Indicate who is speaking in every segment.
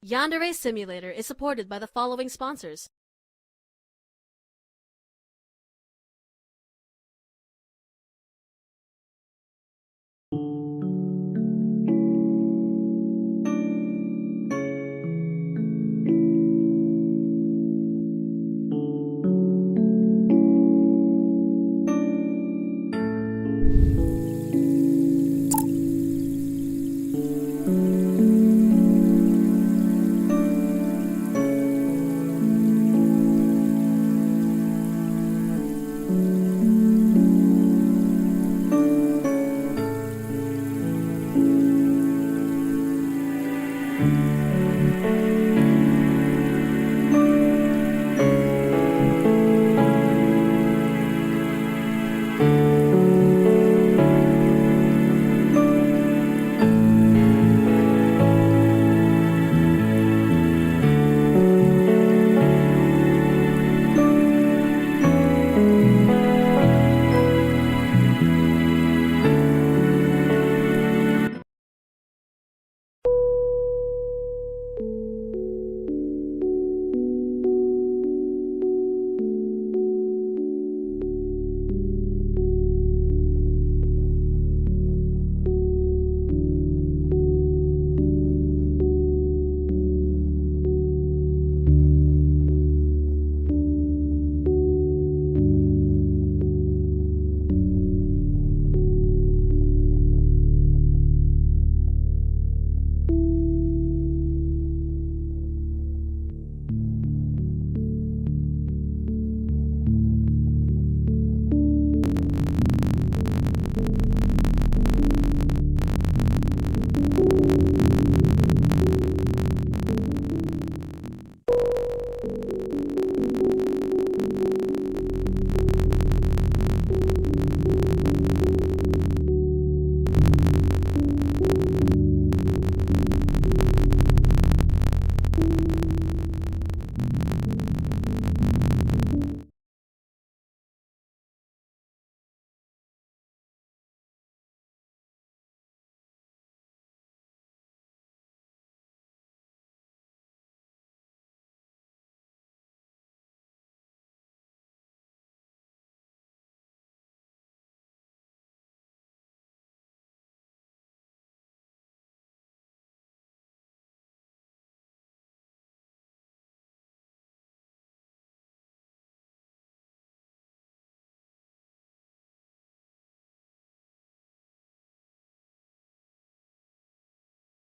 Speaker 1: Yandere Simulator is supported by the following sponsors.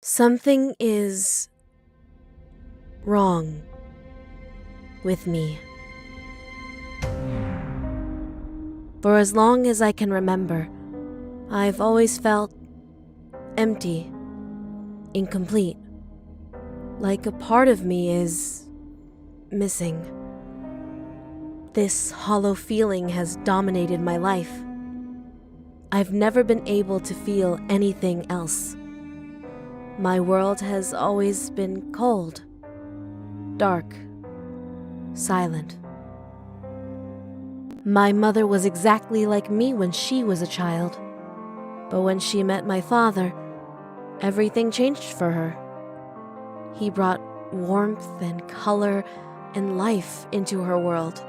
Speaker 1: Something is wrong with me. For as long as I can remember, I've always felt empty, incomplete, like a part of me is missing. This hollow feeling has dominated my life. I've never been able to feel anything else. My world has always been cold, dark, silent. My mother was exactly like me when she was a child, but when she met my father, everything changed for her. He brought warmth and color and life into her world.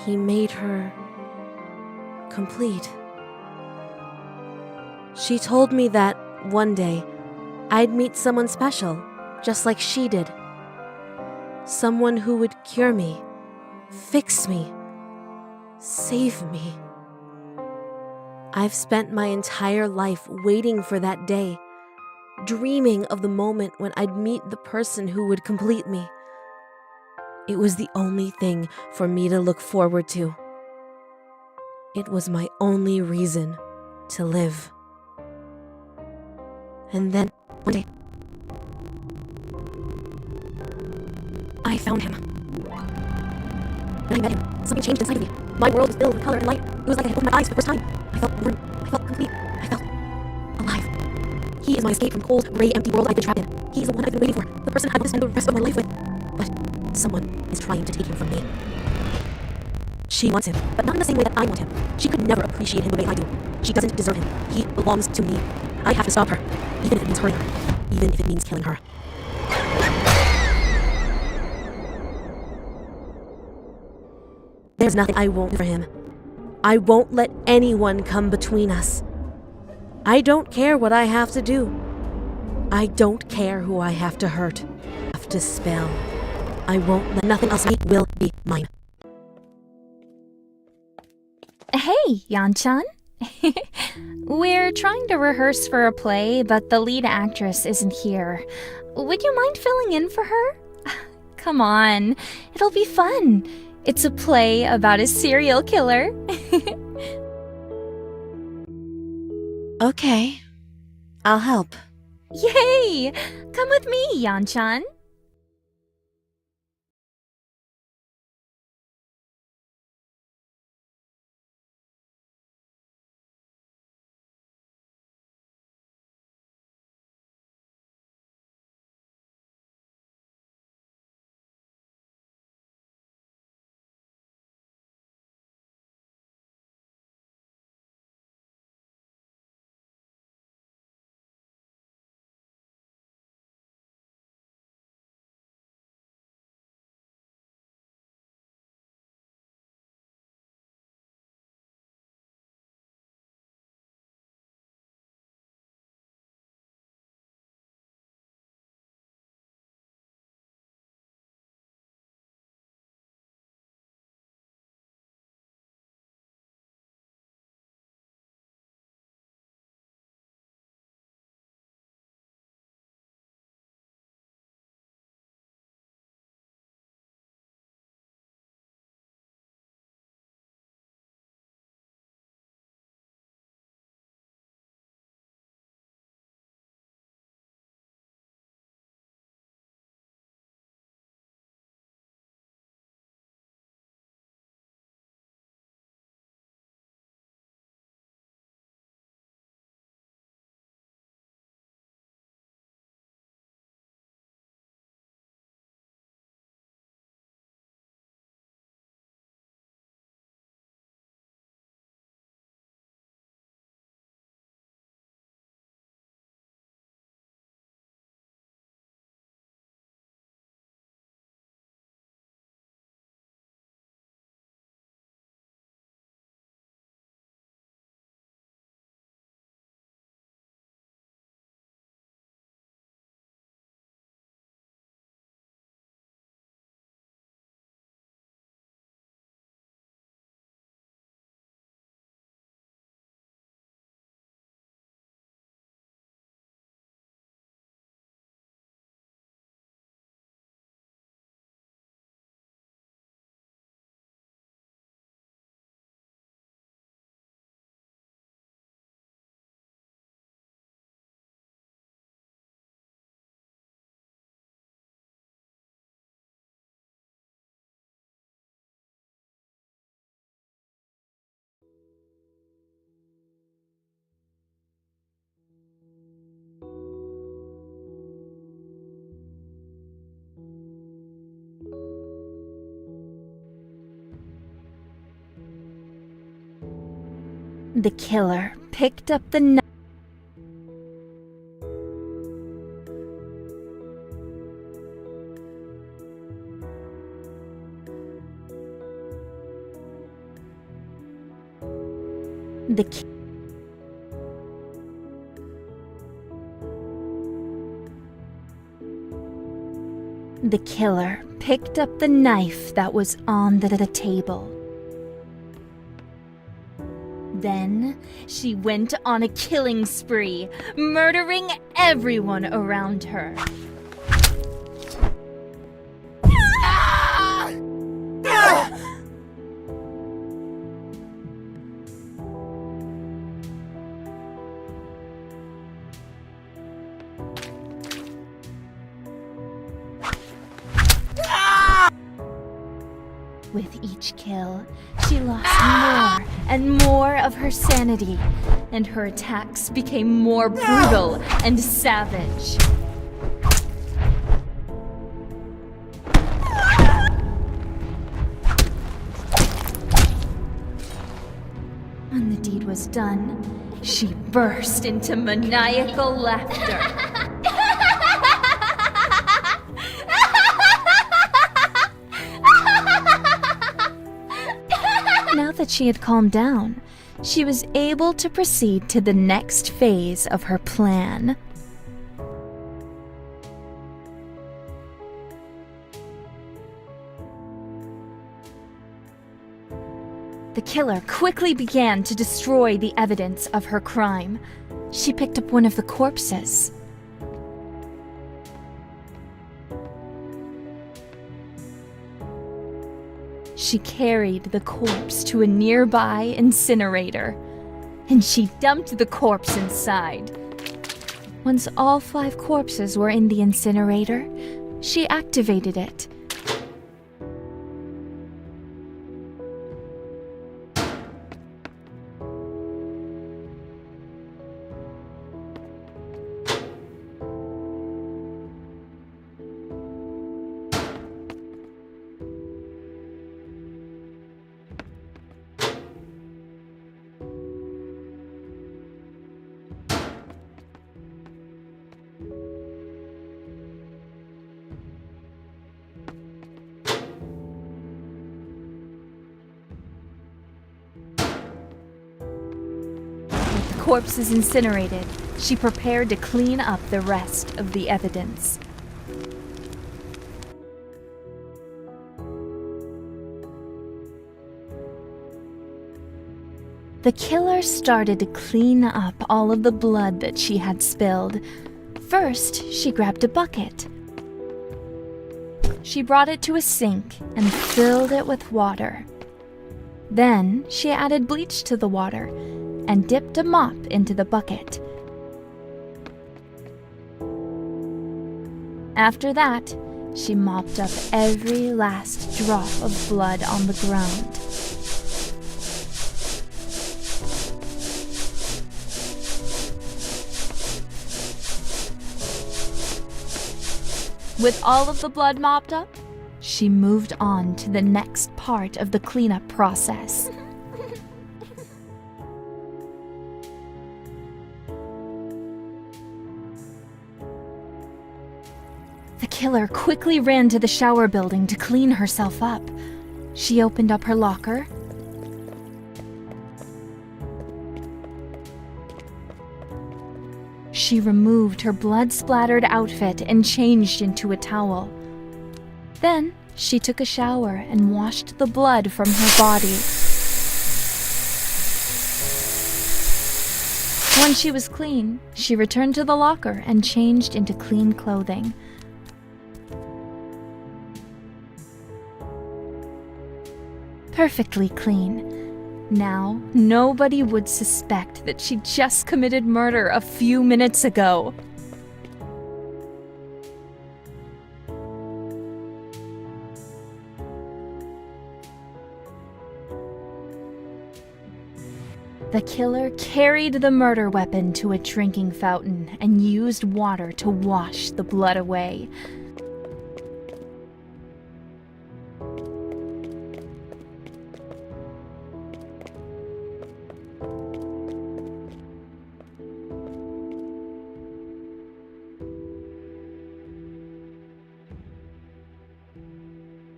Speaker 1: He made her complete. She told me that one day I'd meet someone special, just like she did. Someone who would cure me, fix me, save me. I've spent my entire life waiting for that day, dreaming of the moment when I'd meet the person who would complete me. It was the only thing for me to look forward to. It was my only reason to live. And then, one day, I found him. When I met him, something changed inside of me. My world was filled with color and light. It was like I had opened my eyes for the first time. I felt warm. I felt complete. I felt alive. He is my escape from the cold, gray, empty world I've been trapped in. He is the one I've been waiting for. The person I want to spend the rest of my life with. But someone is trying to take him from me. She wants him, but not in the same way that I want him. She could never appreciate him the way I do. She doesn't deserve him. He belongs to me. I have to stop her, even if it means hurting her, even if it means killing her. There's nothing I won't do for him. I won't let anyone come between us. I don't care what I have to do. I don't care who I have to hurt, have to spell. I won't let nothing else will be mine.
Speaker 2: Hey, Yanchan. We're trying to rehearse for a play, but the lead actress isn't here. Would you mind filling in for her? Come on, it'll be fun. It's a play about a serial killer.
Speaker 1: Okay, I'll help.
Speaker 2: Yay! Come with me, Yanchan. The killer picked up the knife. The killer picked up the knife that was on the table. Then she went on a killing spree, murdering everyone around her. With each kill, she lost more and more of her sanity, and her attacks became more brutal and savage. When the deed was done, she burst into maniacal laughter. that she had calmed down, she was able to proceed to the next phase of her plan. The killer quickly began to destroy the evidence of her crime. She picked up one of the corpses. She carried the corpse to a nearby incinerator, and she dumped the corpse inside. Once all 5 corpses were in the incinerator, she activated it. Corpses incinerated, she prepared to clean up the rest of the evidence. The killer started to clean up all of the blood that she had spilled. First, she grabbed a bucket. She brought it to a sink and filled it with water. Then, she added bleach to the water and dipped a mop into the bucket. After that, she mopped up every last drop of blood on the ground. With all of the blood mopped up, she moved on to the next part of the cleanup process. The killer quickly ran to the shower building to clean herself up. She opened up her locker. She removed her blood-splattered outfit and changed into a towel. Then, she took a shower and washed the blood from her body. When she was clean, she returned to the locker and changed into clean clothing. Perfectly clean. Now, nobody would suspect that she just committed murder a few minutes ago. The killer carried the murder weapon to a drinking fountain and used water to wash the blood away.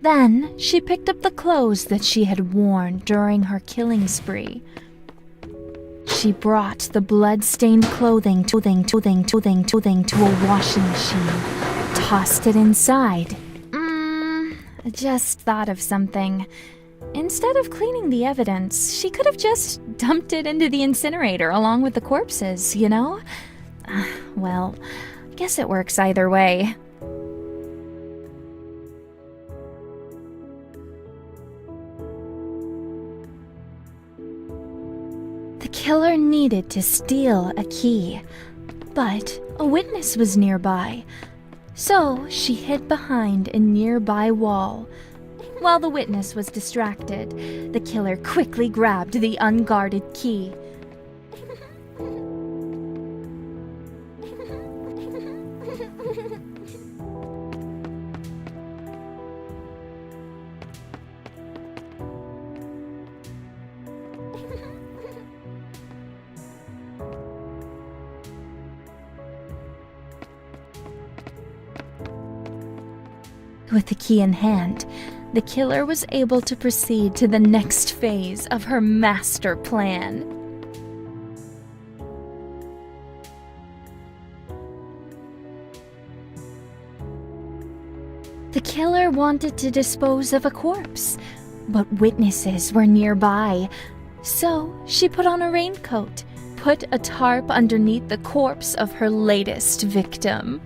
Speaker 2: Then, she picked up the clothes that she had worn during her killing spree. She brought the blood-stained clothing to a washing machine, tossed it inside. Just thought of something. Instead of cleaning the evidence, she could have just dumped it into the incinerator along with the corpses, you know? Well, I guess it works either way. The killer needed to steal a key, but a witness was nearby, so she hid behind a nearby wall. While the witness was distracted, the killer quickly grabbed the unguarded key. With the key in hand, the killer was able to proceed to the next phase of her master plan. The killer wanted to dispose of a corpse, but witnesses were nearby. So she put on a raincoat, put a tarp underneath the corpse of her latest victim,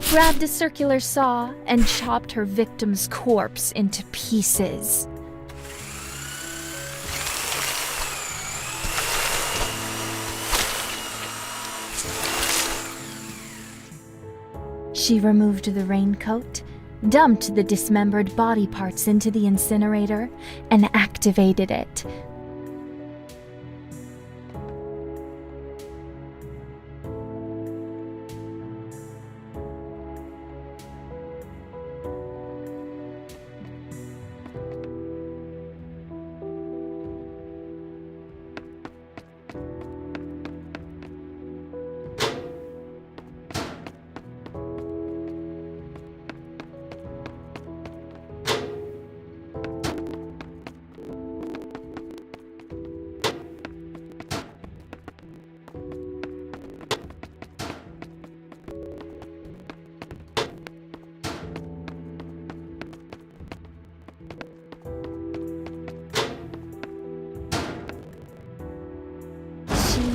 Speaker 2: grabbed a circular saw, and chopped her victim's corpse into pieces. She removed the raincoat, dumped the dismembered body parts into the incinerator, and activated it.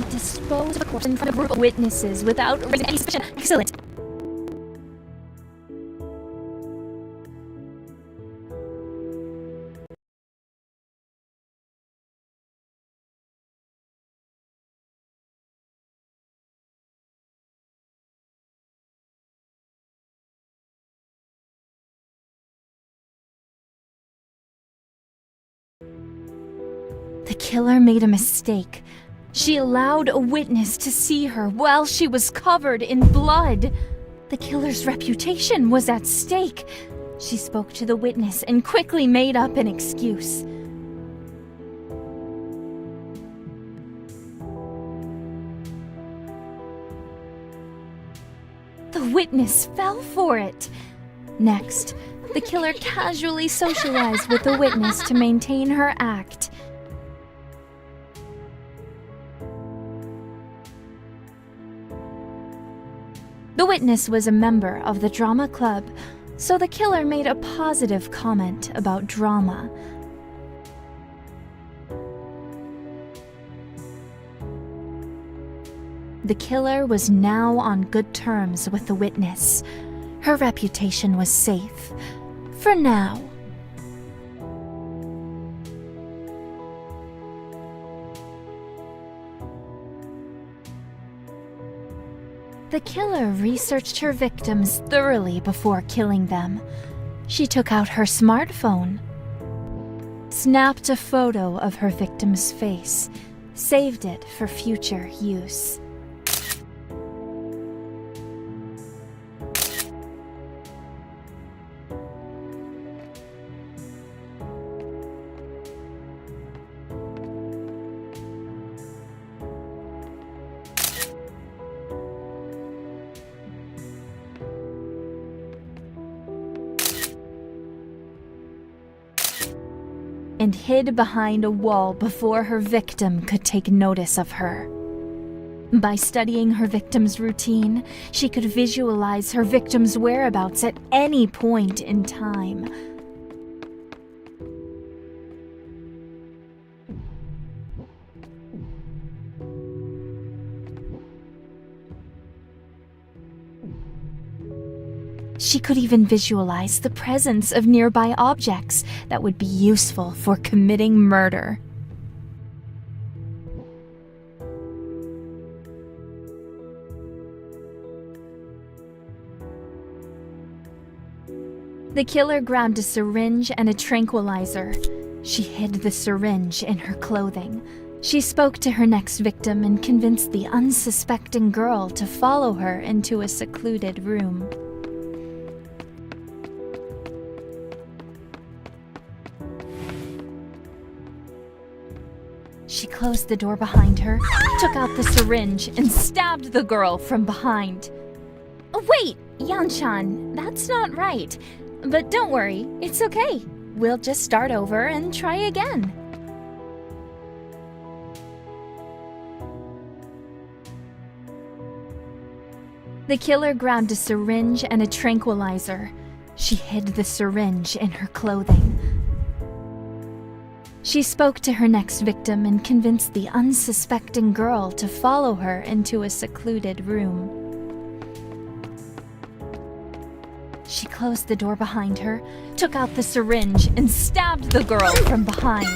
Speaker 2: Disposed of a corpse in front of a group of witnesses without raising any suspicion. Excellent. The killer made a mistake. She allowed a witness to see her while she was covered in blood. The killer's reputation was at stake. She spoke to the witness and quickly made up an excuse. The witness fell for it. Next, the killer casually socialized with the witness to maintain her act. The witness was a member of the drama club, so the killer made a positive comment about drama. The killer was now on good terms with the witness. Her reputation was safe, for now. The killer researched her victims thoroughly before killing them. She took out her smartphone, snapped a photo of her victim's face, saved it for future use. And hid behind a wall before her victim could take notice of her. By studying her victim's routine, she could visualize her victim's whereabouts at any point in time. She could even visualize the presence of nearby objects that would be useful for committing murder. The killer grabbed a syringe and a tranquilizer. She hid the syringe in her clothing. She spoke to her next victim and convinced the unsuspecting girl to follow her into a secluded room. She closed the door behind her, took out the syringe, and stabbed the girl from behind. Wait, Yanchan, that's not right. But don't worry, it's okay. We'll just start over and try again. The killer grabbed a syringe and a tranquilizer. She hid the syringe in her clothing. She spoke to her next victim and convinced the unsuspecting girl to follow her into a secluded room. She closed the door behind her, took out the syringe, and stabbed the girl from behind.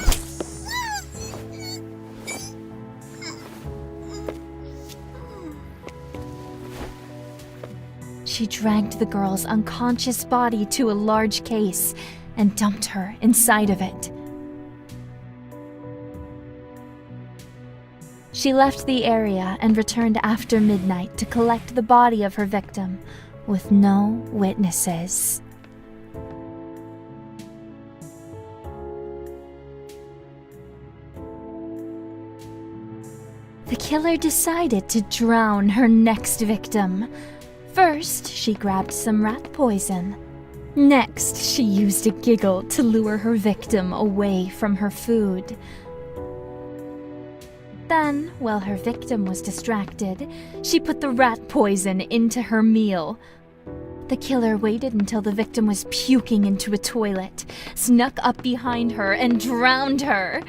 Speaker 2: She dragged the girl's unconscious body to a large case and dumped her inside of it. She left the area and returned after midnight to collect the body of her victim, with no witnesses. The killer decided to drown her next victim. First, she grabbed some rat poison. Next, she used a giggle to lure her victim away from her food. Then, while her victim was distracted, she put the rat poison into her meal. The killer waited until the victim was puking into a toilet, snuck up behind her, and drowned her.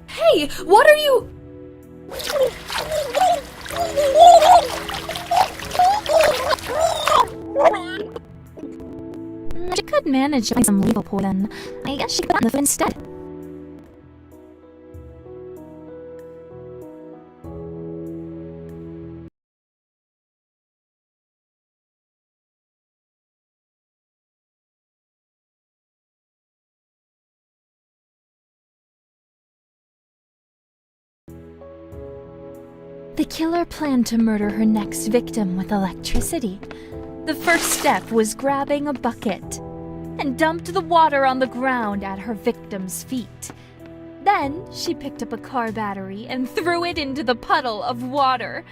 Speaker 3: Hey, what are you?
Speaker 2: She could manage to find some lethal poison. I guess she could put it in the food instead. The killer planned to murder her next victim with electricity. The first step was grabbing a bucket and dumped the water on the ground at her victim's feet. Then she picked up a car battery and threw it into the puddle of water.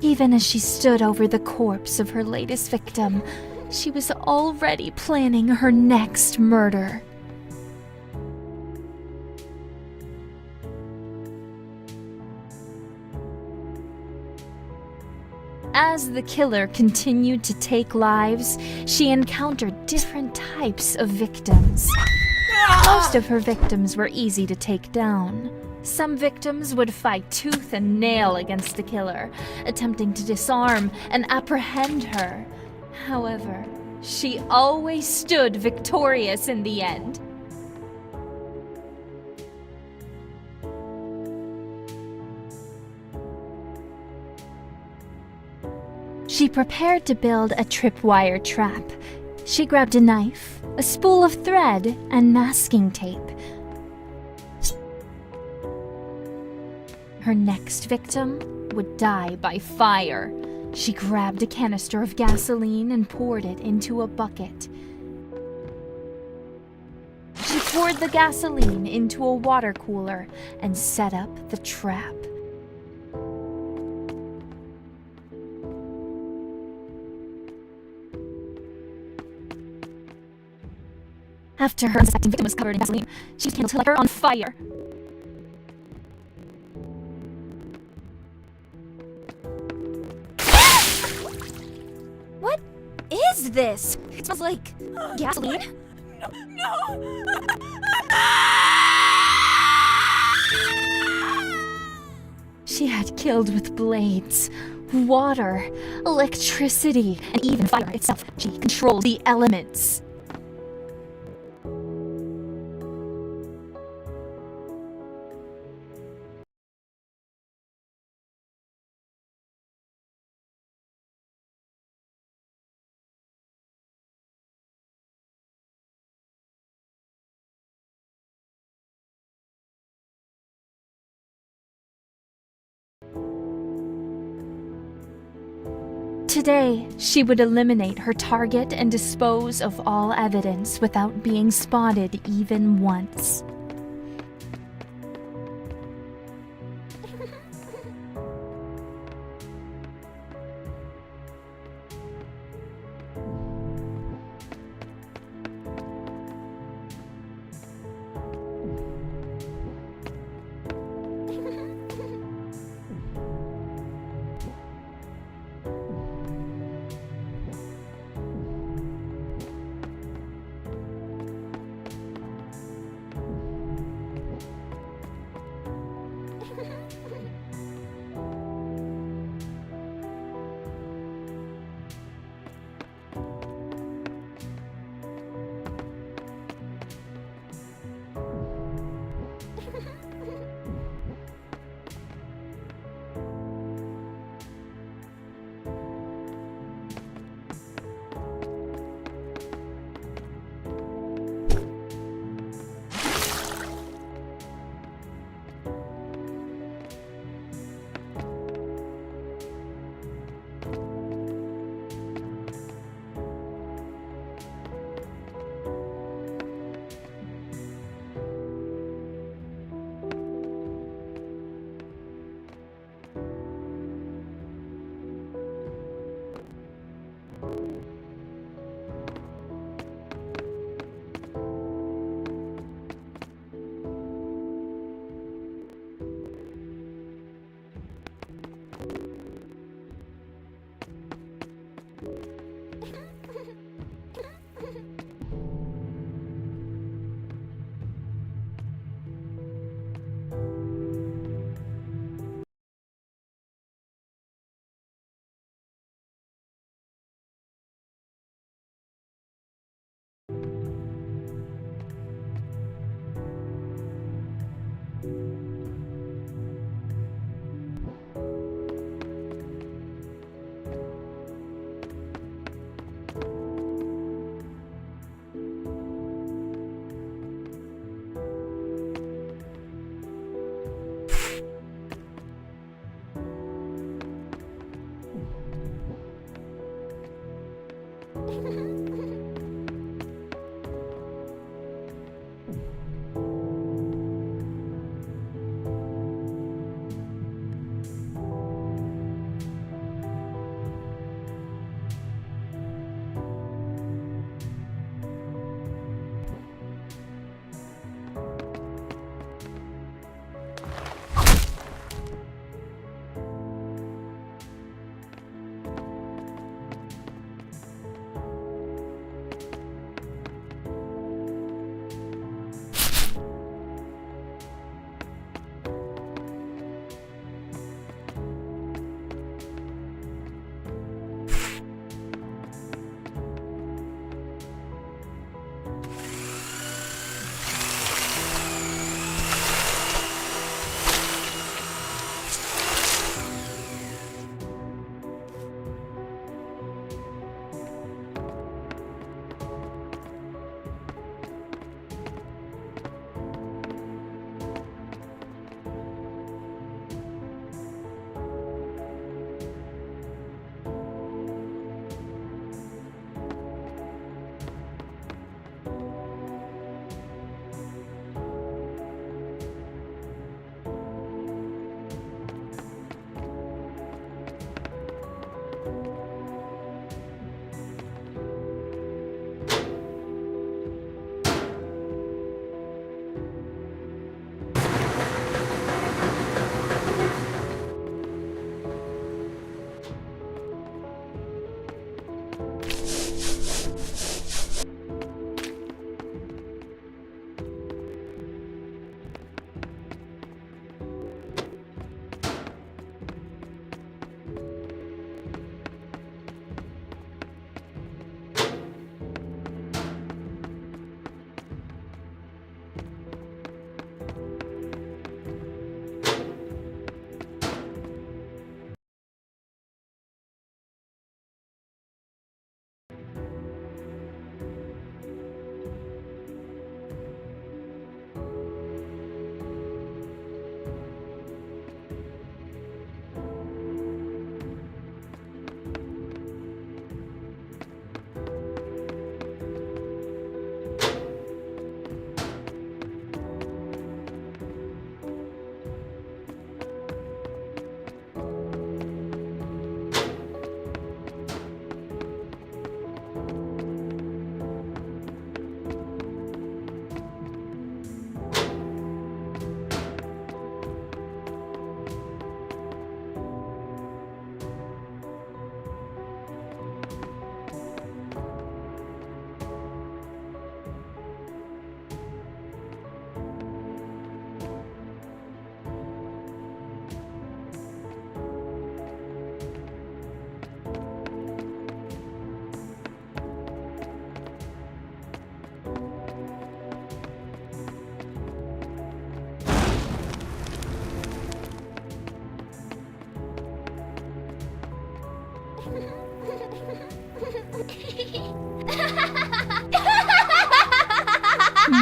Speaker 2: Even as she stood over the corpse of her latest victim, she was already planning her next murder. As the killer continued to take lives, she encountered different types of victims. Most of her victims were easy to take down. Some victims would fight tooth and nail against the killer, attempting to disarm and apprehend her. However, she always stood victorious in the end. She prepared to build a tripwire trap. She grabbed a knife, a spool of thread, and masking tape. Her next victim would die by fire. She grabbed a canister of gasoline and poured it into a bucket. She poured the gasoline into a water cooler and set up the trap. After her unsuspecting victim was covered in gasoline, she was handled to light her on fire. What is this? It smells like gasoline.
Speaker 3: No!
Speaker 2: She had killed with blades, water, electricity, and even fire itself. She controlled the elements. Today, she would eliminate her target and dispose of all evidence without being spotted even once.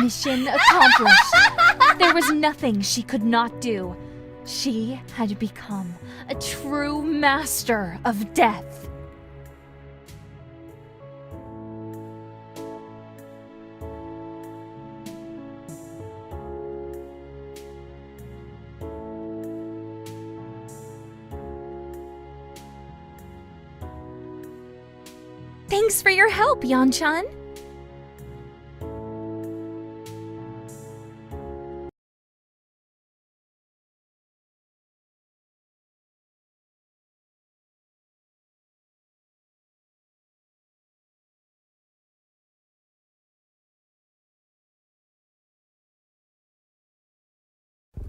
Speaker 2: Mission accomplished. There was nothing she could not do. She had become a true master of death. Thanks for your help, Yanchan.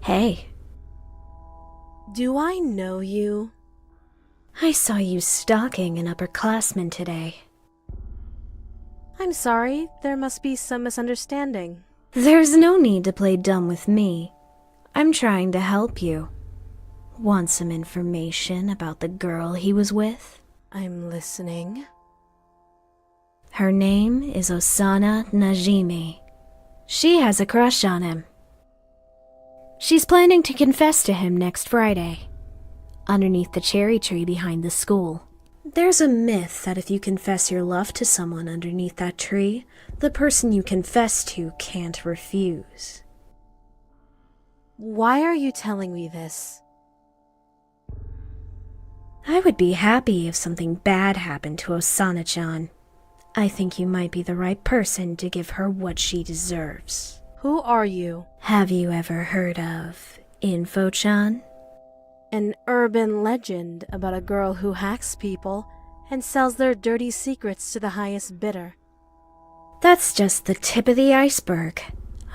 Speaker 4: Hey,
Speaker 1: Do I know you?
Speaker 4: I saw you stalking an upperclassman today.
Speaker 1: I'm sorry, there must be some misunderstanding.
Speaker 4: There's no need to play dumb with me. I'm trying to help you. Want some information about the girl he was with?
Speaker 1: I'm listening.
Speaker 4: Her name is Osana Najimi. She has a crush on him. She's planning to confess to him next Friday, underneath the cherry tree behind the school. There's a myth that if you confess your love to someone underneath that tree, the person you confess to can't refuse.
Speaker 1: Why are you telling me this?
Speaker 4: I would be happy if something bad happened to Osana-chan. I think you might be the right person to give her what she deserves.
Speaker 1: Who are you?
Speaker 4: Have you ever heard of Info-chan?
Speaker 1: An urban legend about a girl who hacks people and sells their dirty secrets to the highest bidder.
Speaker 4: That's just the tip of the iceberg.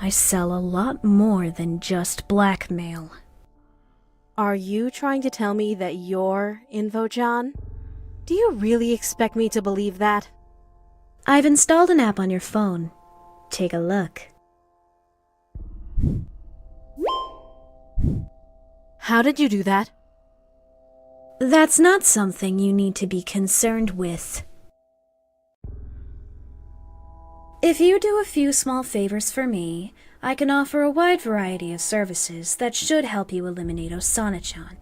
Speaker 4: I sell a lot more than just blackmail.
Speaker 1: Are you trying to tell me that you're Info-chan? Do you really expect me to believe that?
Speaker 4: I've installed an app on your phone. Take a look.
Speaker 1: How did you do that?
Speaker 4: That's not something you need to be concerned with. If you do a few small favors for me, I can offer a wide variety of services that should help you eliminate Osana-chan.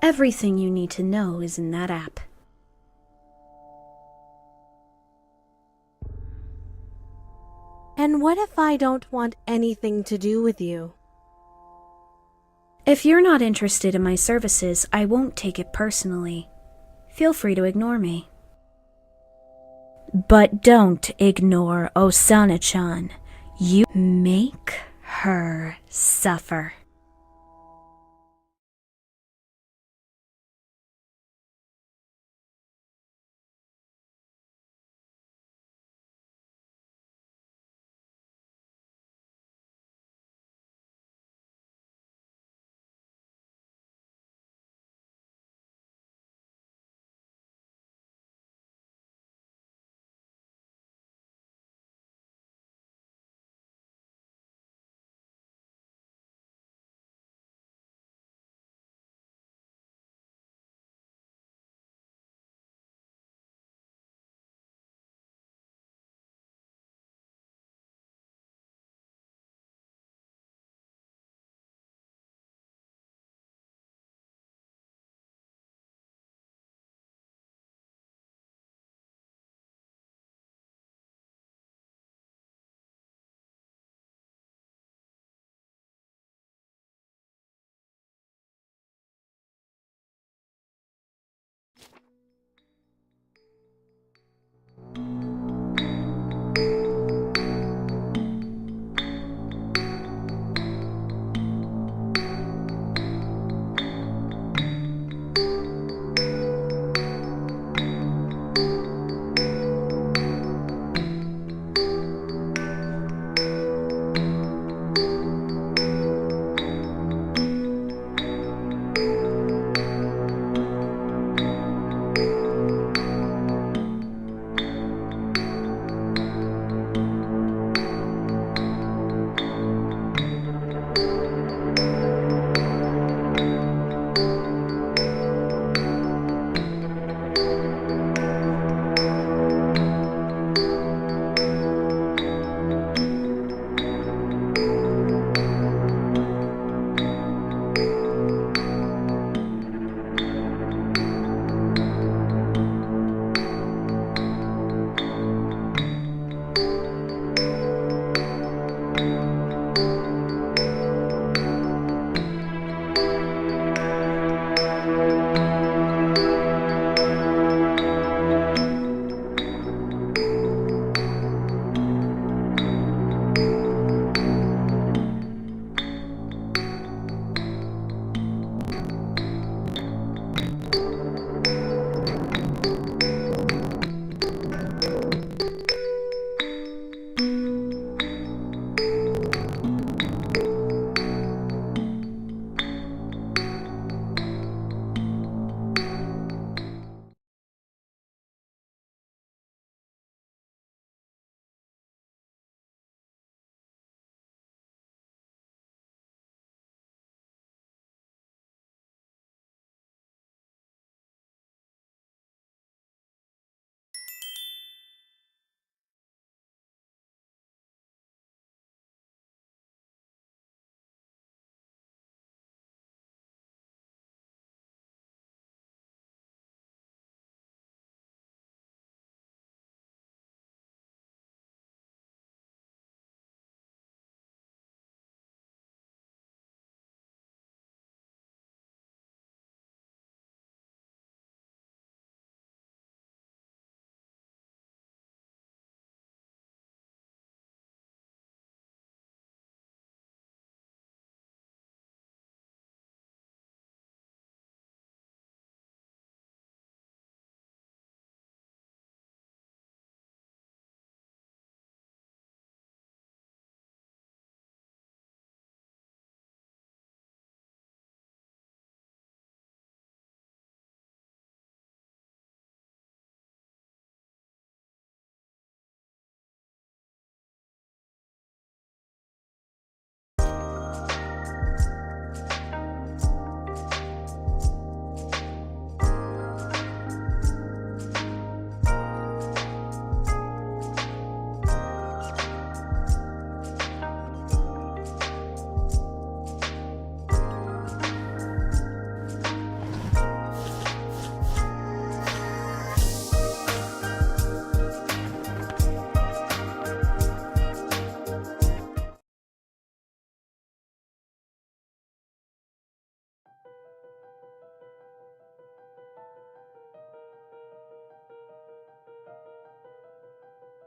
Speaker 4: Everything you need to know is in that app.
Speaker 1: And what if I don't want anything to do with you?
Speaker 4: If you're not interested in my services, I won't take it personally. Feel free to ignore me. But don't ignore Osana-chan. You make her suffer.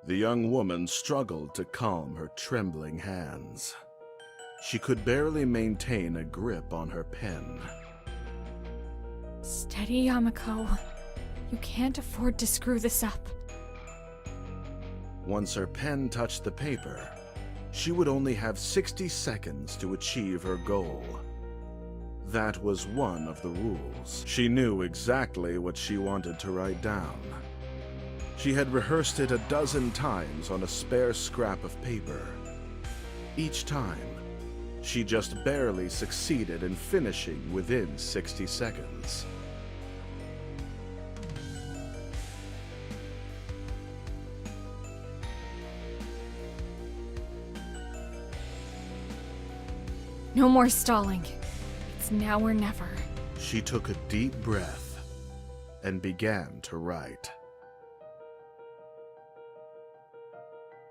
Speaker 5: The young woman struggled to calm her trembling hands. She could barely maintain a grip on her pen.
Speaker 3: Steady, Yamako. You can't afford to screw this up.
Speaker 5: Once her pen touched the paper, she would only have 60 seconds to achieve her goal. That was one of the rules. She knew exactly what she wanted to write down. She had rehearsed it a dozen times on a spare scrap of paper. Each time, she just barely succeeded in finishing within 60 seconds.
Speaker 3: No more stalling. It's now or never.
Speaker 5: She took a deep breath and began to write.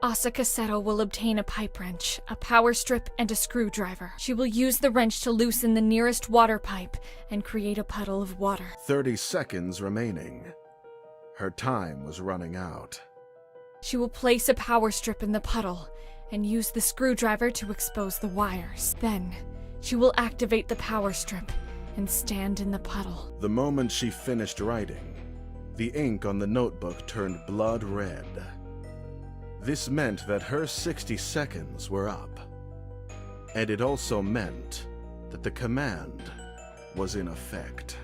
Speaker 3: Asaka Seto will obtain a pipe wrench, a power strip, and a screwdriver. She will use the wrench to loosen the nearest water pipe and create a puddle of water.
Speaker 5: 30 seconds remaining. Her time was running out.
Speaker 3: She will place a power strip in the puddle and use the screwdriver to expose the wires. Then, she will activate the power strip and stand in the puddle.
Speaker 5: The moment she finished writing, the ink on the notebook turned blood red. This meant that her 60 seconds were up. And it also meant that the command was in effect.